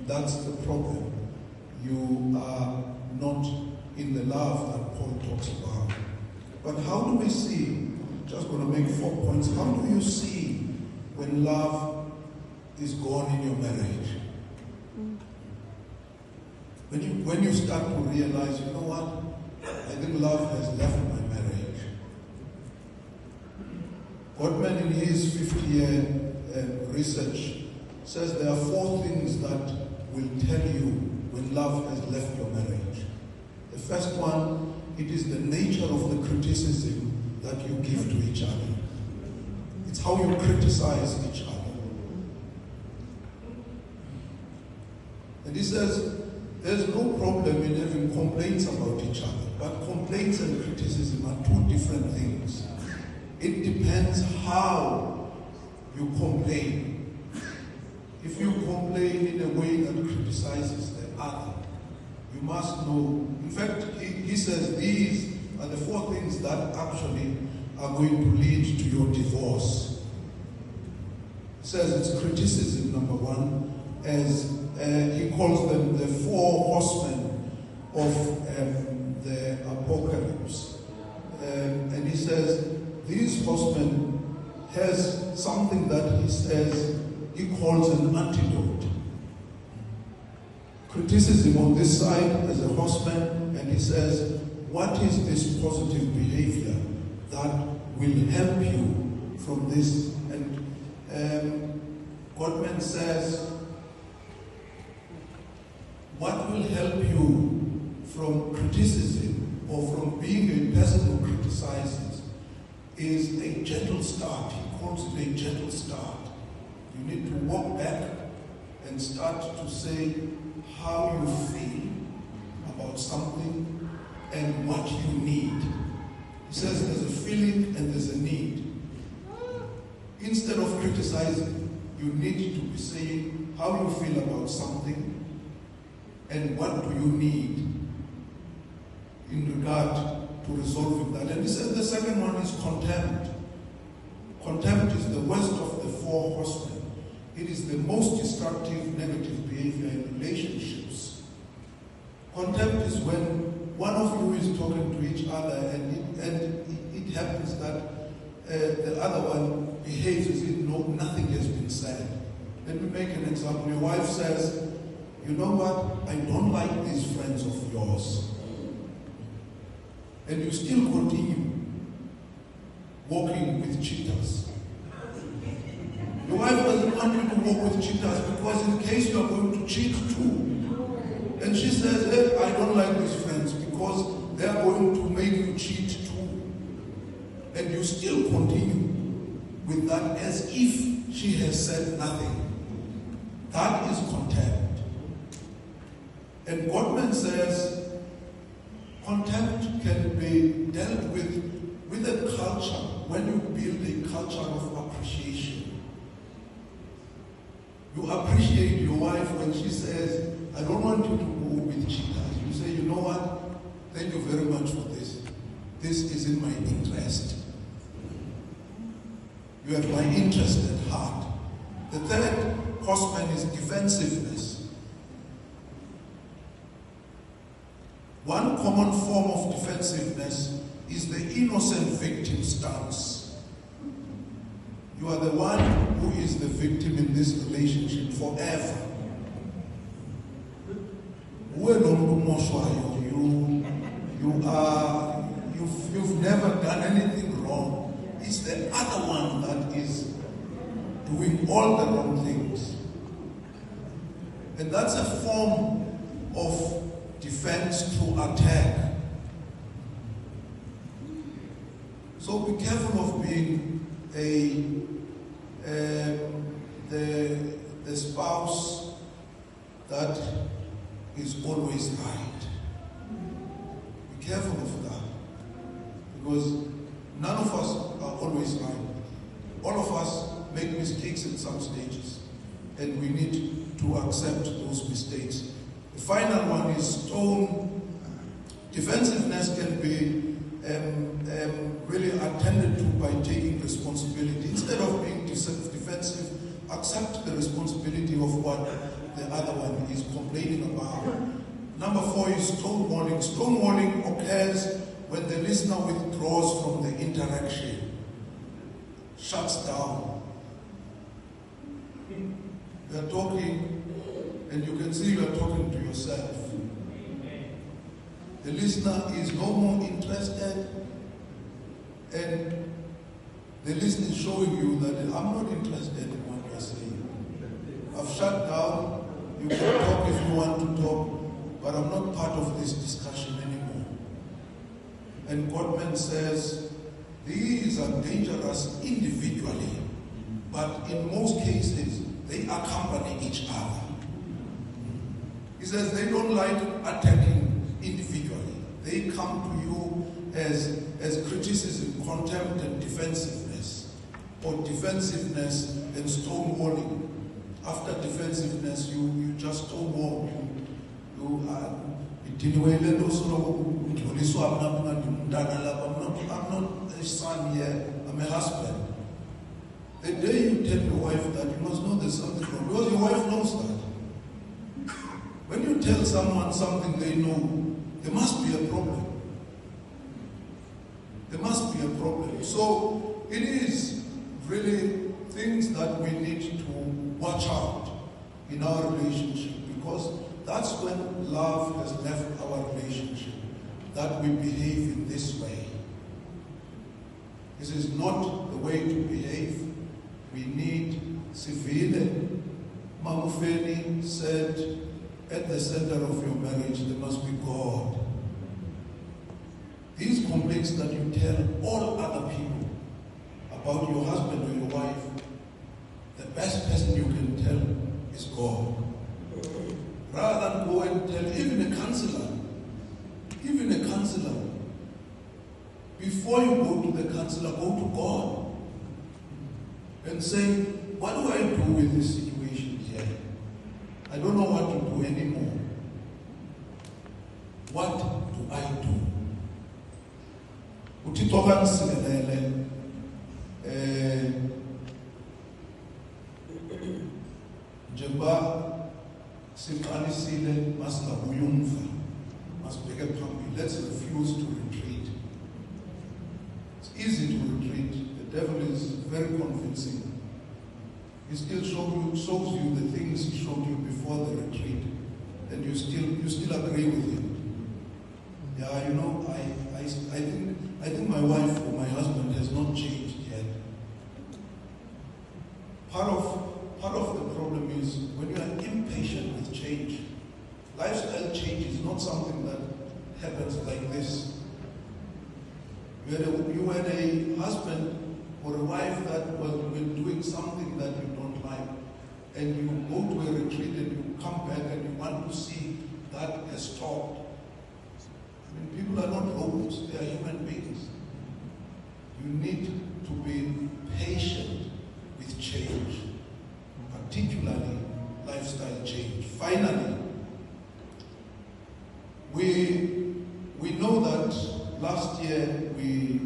that's the problem. You are not in the love that Paul talks about. But how do we see, just going to make 4 points, how do you see when love is gone in your marriage? When you start to realize, you know what, I think love has left my marriage. Gottman, in his 50-year research, says there are 4 things that will tell you when love has left your marriage. The first one, it is the nature of the criticism that you give to each other. It's how you criticize each other. And he says, there's no problem in having complaints about each other, but complaints and criticism are 2 different things. It depends how you complain. If you complain in a way that criticizes the other, you must know. In fact, he says these are the 4 things that actually are going to lead to your divorce. He says it's criticism, number 1, as he calls them the 4 horsemen of the apocalypse. And he says these horsemen has something that he calls an antidote. Criticism on this side as a horseman, and he says, what is this positive behavior that will help you from this? And Gottman says, what will help you from criticism or from being a person who criticizes is a gentle start. He calls it a gentle start. You need to walk back and start to say how you feel about something and what you need. He says there's a feeling and there's a need. Instead of criticizing, you need to be saying how you feel about something and what do you need in regard to resolving that. And he says the second one is contempt. Contempt is the worst of the 4 horsemen. It is the most destructive negative behavior in relationships. Contempt is when one of you is talking to each other and it happens that the other one behaves as if nothing has been said. Let me make an example. Your wife says, you know what, I don't like these friends of yours. And you still continue walking with cheaters. Your wife doesn't want you to walk with cheaters because in case you are going to cheat too. And she says, hey, I don't like these friends because they are going to make you cheat too. And you still continue with that as if she has said nothing. That is contempt. And Gottman says contempt can be dealt with a culture when you build a culture of appreciation. You appreciate your wife when she says, I don't want you to go with cheaters. You say, you know what? Thank you very much for this. This is in my interest. You have my interest at heart. The third horseman is defensiveness. One common form of defensiveness is the innocent victim stance. You are the one who is the victim in this relationship forever. You've never done anything wrong. It's the other one that is doing all the wrong things. And that's a form of defense through attack. So be careful of being the spouse that is always right. Be careful of that, because none of us are always right. All of us make mistakes in some stages, and we need to accept those mistakes. The final one is stone. Defensiveness can be really attended to by taking responsibility. Instead of being defensive, accept the responsibility of what the other one is complaining about. Number 4 is stonewalling. Stonewalling occurs when the listener withdraws from the interaction, shuts down. You are talking, and you can see you are talking to yourself. The listener is no more interested, and the listener is showing you that I'm not interested in what you are saying. I've shut down. You can talk if you want to talk, but I'm not part of this discussion anymore. And Gottman says, these are dangerous individually, but in most cases, they accompany each other. He says they don't like attacking individually. They come to you as criticism, contempt, and defensiveness, or defensiveness and stonewalling. After defensiveness, you just stonewall. I'm not a son here, I'm a husband. The day you tell your wife that, you must know there's something wrong, because your wife knows that. When you tell someone something they know, there must be a problem. There must be a problem. So it is really things that we need to watch out in our relationship, because that's when love has left our relationship, that we behave in this way. This is not the way to behave. We need Sivile. Mamufeni said, at the center of your marriage, there must be God. These complaints that you tell all other people about your husband or your wife, the best person you can tell is God. Rather than go and tell even a counselor, before you go to the counselor, go to God and say, what do I do with this situation here? I don't know what to do anymore. What do I do? Utitoka nsikelele njengoba siqalisile masingabuya umva, masibheke phambili. Let's refuse to retreat. It's easy to retreat. The devil is very convincing. He still shows you the things he showed you before the retreat, and you still agree with him. Yeah, you know, I think my wife or my husband has not changed yet. Part of the problem is when you are impatient with change. Lifestyle change is not something that happens like this. You had a husband or a wife that was doing something that you don't like, and you go to a retreat and you come back and you want to see that has stopped. I mean, people are not robots, they are human beings. You need to be patient with change, particularly lifestyle change. Finally, we know that last year we